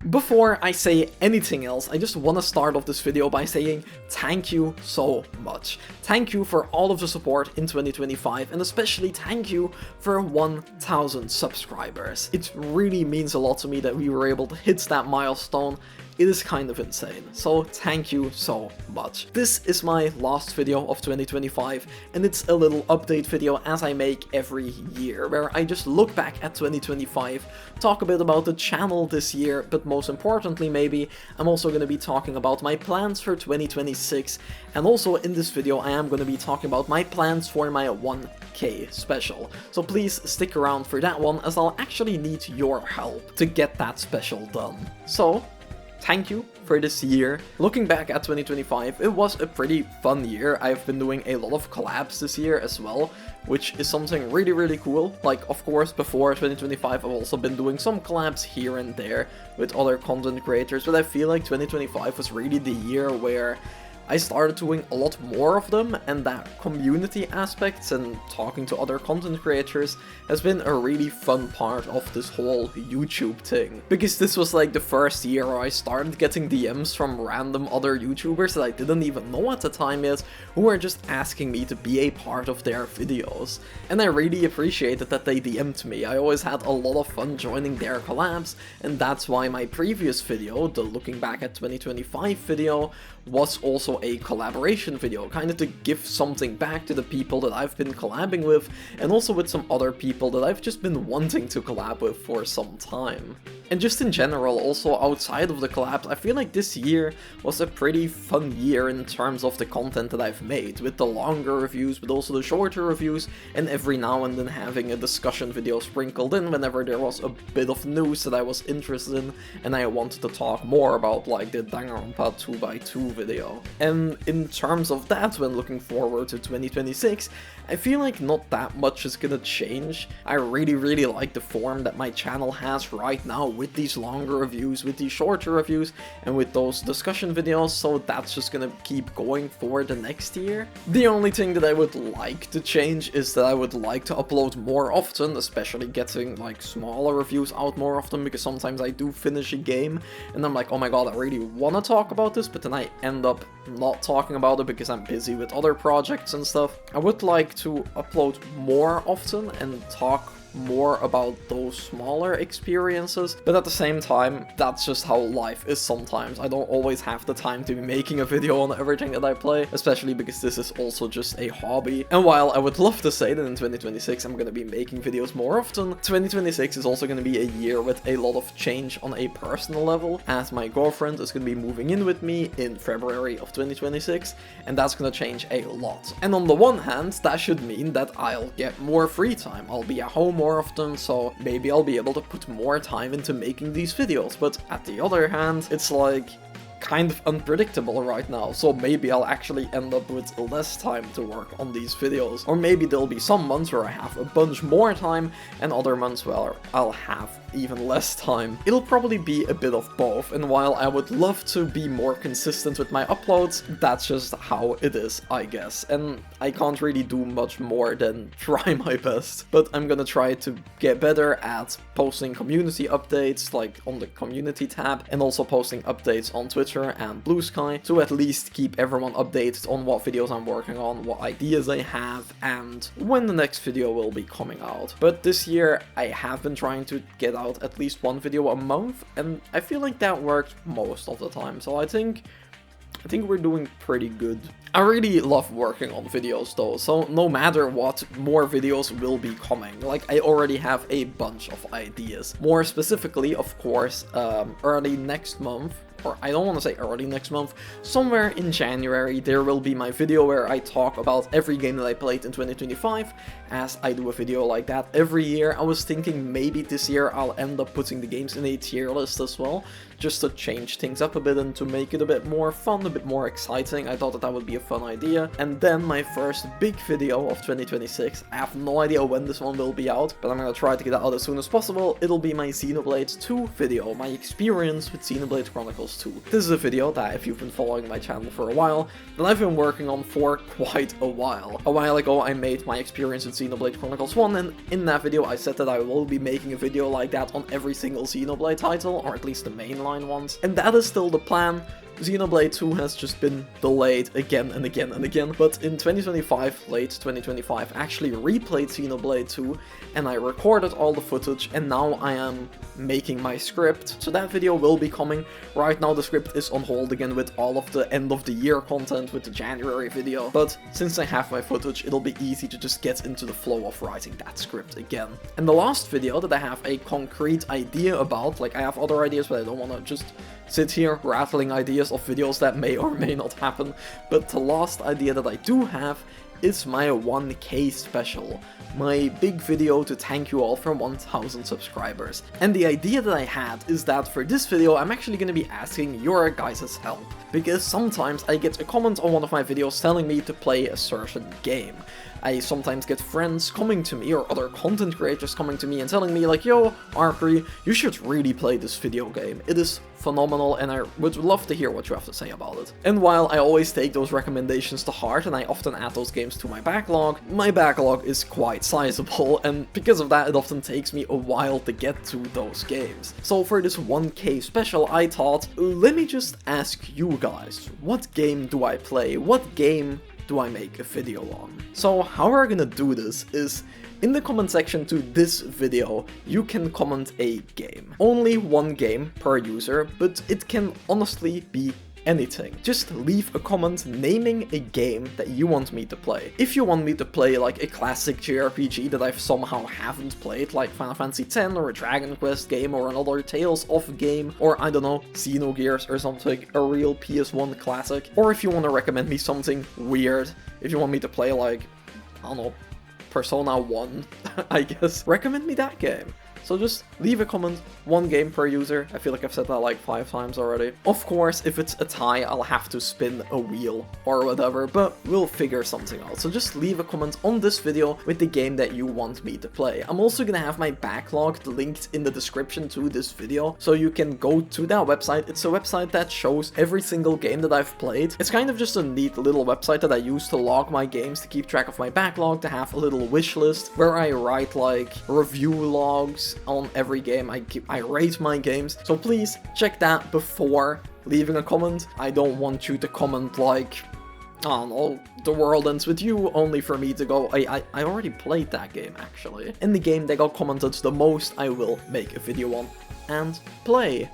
Before I say anything else, I just want to start off this video by saying thank you so much. Thank you for all of the support in 2025, and especially thank you for 1,000 subscribers. It really means a lot to me that we were able to hit that milestone. It is kind of insane, so thank you so much. This is my last video of 2025, and it's a little update video as I make every year, where I just look back at 2025, talk a bit about the channel this year, but most importantly maybe, I'm also going to be talking about my plans for 2026, and also in this video I am going to be talking about my plans for my 1K special. So please stick around for that one, as I'll actually need your help to get that special done. So, thank you for this year. Looking back at 2025, it was a pretty fun year. I've been doing a lot of collabs this year as well, which is something really cool. Like, of course, before 2025, I've also been doing some collabs here and there with other content creators, but I feel like 2025 was really the year where I started doing a lot more of them, and that community aspects and talking to other content creators has been a really fun part of this whole YouTube thing. Because this was like the first year where I started getting DMs from random other YouTubers that I didn't even know at the time yet, who were just asking me to be a part of their videos. And I really appreciated that they DM'd me. I always had a lot of fun joining their collabs, and that's why my previous video, the looking back at 2025 video, was also a collaboration video, kind of to give something back to the people that I've been collabing with, and also with some other people that I've just been wanting to collab with for some time. And just in general, also outside of the collabs, I feel like this year was a pretty fun year in terms of the content that I've made, with the longer reviews, but also the shorter reviews, and every now and then having a discussion video sprinkled in whenever there was a bit of news that I was interested in, and I wanted to talk more about, like the Danganronpa 2x2 video. And in terms of that, when looking forward to 2026, I feel like not that much is gonna change. I really like the form that my channel has right now, with these longer reviews, with these shorter reviews, and with those discussion videos, so that's just gonna keep going for the next year. The only thing that I would like to change is that I would like to upload more often, especially getting like smaller reviews out more often, because sometimes I do finish a game and I'm like, oh my god, I really want to talk about this, but then I end up not talking about it because I'm busy with other projects and stuff. I would like to upload more often and talk more about those smaller experiences, but at the same time, that's just how life is sometimes. I don't always have the time to be making a video on everything that I play, especially because this is also just a hobby. And while I would love to say that in 2026 I'm gonna be making videos more often, 2026 is also gonna be a year with a lot of change on a personal level, as my girlfriend is gonna be moving in with me in February of 2026, and that's gonna change a lot. And on the one hand, that should mean that I'll get more free time. I'll be at home more often, so maybe I'll be able to put more time into making these videos, but at the other hand, it's like kind of unpredictable right now, so maybe I'll actually end up with less time to work on these videos, or maybe there'll be some months where I have a bunch more time, and other months where I'll have even less time. It'll probably be a bit of both, and while I would love to be more consistent with my uploads, that's just how it is, I guess, and I can't really do much more than try my best. But I'm gonna try to get better at posting community updates, like on the community tab, and also posting updates on Twitter and Blue Sky, to at least keep everyone updated on what videos I'm working on, what ideas I have, and when the next video will be coming out. But this year I have been trying to get out at least one video a month, and I feel like that worked most of the time, so I think we're doing pretty good. I really love working on videos though, so no matter what, more videos will be coming. Like, I already have a bunch of ideas. More specifically, of course, early next month, or I don't want to say early next month, somewhere in January, there will be my video where I talk about every game that I played in 2025, as I do a video like that every year. I was thinking maybe this year I'll end up putting the games in a tier list as well, just to change things up a bit and to make it a bit more fun, a bit more exciting. I thought that that would be a fun idea. And then my first big video of 2026, I have no idea when this one will be out, but I'm gonna try to get it out as soon as possible. It'll be my Xenoblade 2 video, my experience with Xenoblade Chronicles videos too. This is a video that, if you've been following my channel for a while, that I've been working on for quite a while. A while ago I made my experience with Xenoblade Chronicles 1, and in that video I said that I will be making a video like that on every single Xenoblade title, or at least the mainline ones, and that is still the plan. Xenoblade 2 has just been delayed again and again and again, but in 2025, late 2025, I actually replayed Xenoblade 2 and I recorded all the footage, and now I am making my script, so that video will be coming. Right now the script is on hold again with all of the end of the year content with the January video, but since I have my footage, it'll be easy to just get into the flow of writing that script again. And the last video that I have a concrete idea about, like I have other ideas but I don't want to just sit here rattling ideas of videos that may or may not happen, but the last idea that I do have is my 1K special, my big video to thank you all for 1000 subscribers. And the idea that I had is that for this video I'm actually going to be asking your guys' help, because sometimes I get a comment on one of my videos telling me to play a certain game. I sometimes get friends coming to me or other content creators coming to me and telling me like, yo, Arkry, you should really play this video game. It is phenomenal and I would love to hear what you have to say about it. And while I always take those recommendations to heart and I often add those games to my backlog is quite sizable, and because of that it often takes me a while to get to those games. So for this 1K special I thought, let me just ask you guys, what game do I play? What game do I make a video on? So how we're gonna do this is, in the comment section to this video, you can comment a game. Only one game per user, but it can honestly be anything. Just leave a comment naming a game that you want me to play. If you want me to play like a classic JRPG that I somehow haven't played, like Final Fantasy X or a Dragon Quest game or another Tales of game, or I don't know, Xenogears or something, a real PS1 classic, or if you want to recommend me something weird, if you want me to play like, I don't know, Persona 1, I guess, recommend me that game. So just leave a comment, one game per user. I feel like I've said that like 5 times already. Of course, if it's a tie, I'll have to spin a wheel or whatever, but we'll figure something out. So just leave a comment on this video with the game that you want me to play. I'm also gonna have my backlog linked in the description to this video, so you can go to that website. It's a website that shows every single game that I've played. It's kind of just a neat little website that I use to log my games, to keep track of my backlog, to have a little wish list where I write like review logs on every game. I rate my games, so please check that before leaving a comment. I don't want you to comment like, I don't know, The World Ends With You, only for me to go, I already played that game actually. And the game that got commented the most I will make a video on and play.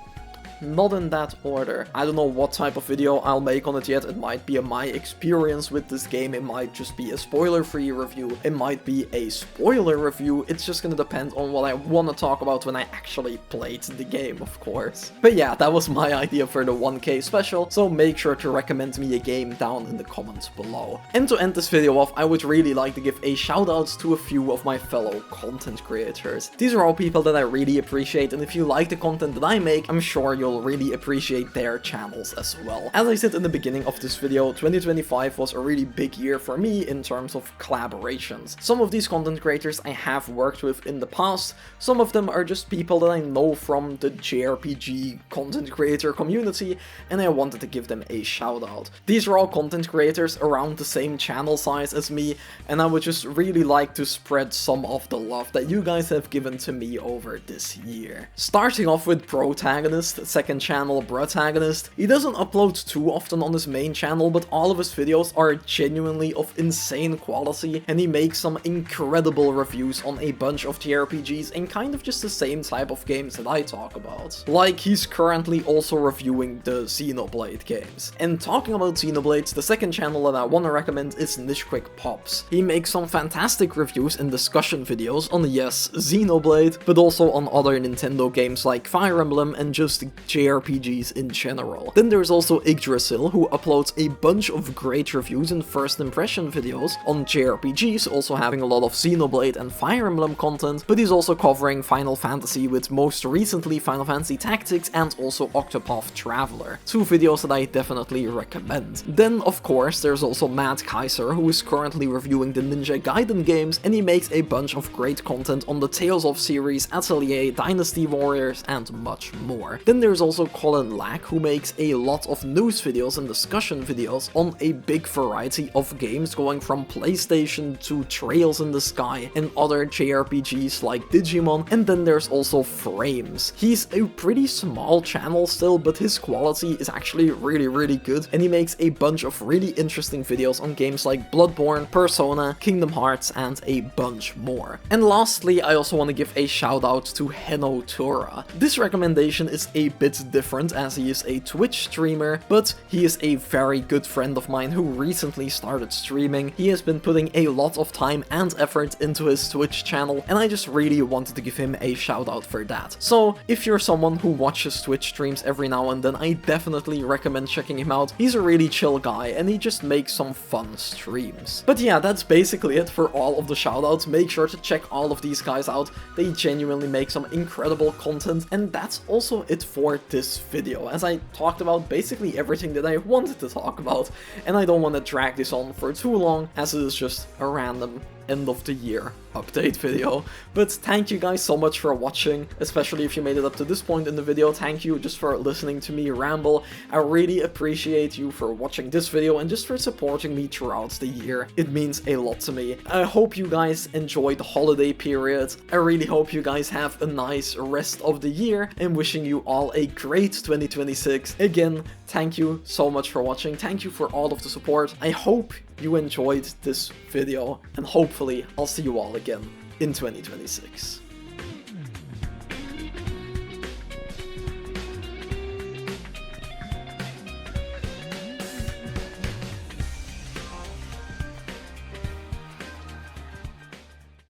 Not in that order. I don't know what type of video I'll make on it yet. It might be my experience with this game, it might just be a spoiler-free review, it might be a spoiler review. It's just gonna depend on what I want to talk about when I actually played the game, of course. But yeah, that was my idea for the 1K special, so make sure to recommend me a game down in the comments below. And to end this video off, I would really like to give a shout-out to a few of my fellow content creators. These are all people that I really appreciate, and if you like the content that I make, I'm sure you'll really appreciate their channels as well. As I said in the beginning of this video, 2025 was a really big year for me in terms of collaborations. Some of these content creators I have worked with in the past, some of them are just people that I know from the JRPG content creator community, and I wanted to give them a shout out. These are all content creators around the same channel size as me, and I would just really like to spread some of the love that you guys have given to me over this year. Starting off with Protagonist, second channel Protagonist. He doesn't upload too often on his main channel, but all of his videos are genuinely of insane quality, and he makes some incredible reviews on a bunch of JRPGs and kind of just the same type of games that I talk about. Like, he's currently also reviewing the Xenoblade games. And talking about Xenoblades, the second channel that I want to recommend is Niche Quick Pops. He makes some fantastic reviews and discussion videos on, yes, Xenoblade, but also on other Nintendo games like Fire Emblem and just JRPGs in general. Then there's also Yggdrasil, who uploads a bunch of great reviews and first impression videos on JRPGs, also having a lot of Xenoblade and Fire Emblem content, but he's also covering Final Fantasy with most recently Final Fantasy Tactics and also Octopath Traveler. 2 videos that I definitely recommend. Then of course there's also Matt Kaiser, who is currently reviewing the Ninja Gaiden games, and he makes a bunch of great content on the Tales of series, Atelier, Dynasty Warriors and much more. Then there's there's also Colin Lack, who makes a lot of news videos and discussion videos on a big variety of games, going from PlayStation to Trails in the Sky and other JRPGs like Digimon. And then there's also Frames. He's a pretty small channel still, but his quality is actually really good, and he makes a bunch of really interesting videos on games like Bloodborne, Persona, Kingdom Hearts, and a bunch more. And lastly, I also want to give a shout out to Heno Tura. This recommendation is a bit different as he is a Twitch streamer, but he is a very good friend of mine who recently started streaming. He has been putting a lot of time and effort into his Twitch channel, and I just really wanted to give him a shout out for that. So if you're someone who watches Twitch streams every now and then, I definitely recommend checking him out. He's a really chill guy and he just makes some fun streams. But yeah, that's basically it for all of the shoutouts. Make sure to check all of these guys out. They genuinely make some incredible content, and that's also it for this video, as I talked about basically everything that I wanted to talk about, and I don't want to drag this on for too long as it is just a random end of the year update video. But thank you guys so much for watching, especially if you made it up to this point in the video. Thank you just for listening to me ramble. I really appreciate you for watching this video and just for supporting me throughout the year. It means a lot to me. I hope you guys enjoy the holiday period. I really hope you guys have a nice rest of the year, and wishing you all a great 2026. Again, thank you so much for watching. Thank you for all of the support. I hope you enjoyed this video, and hopefully I'll see you all again in 2026.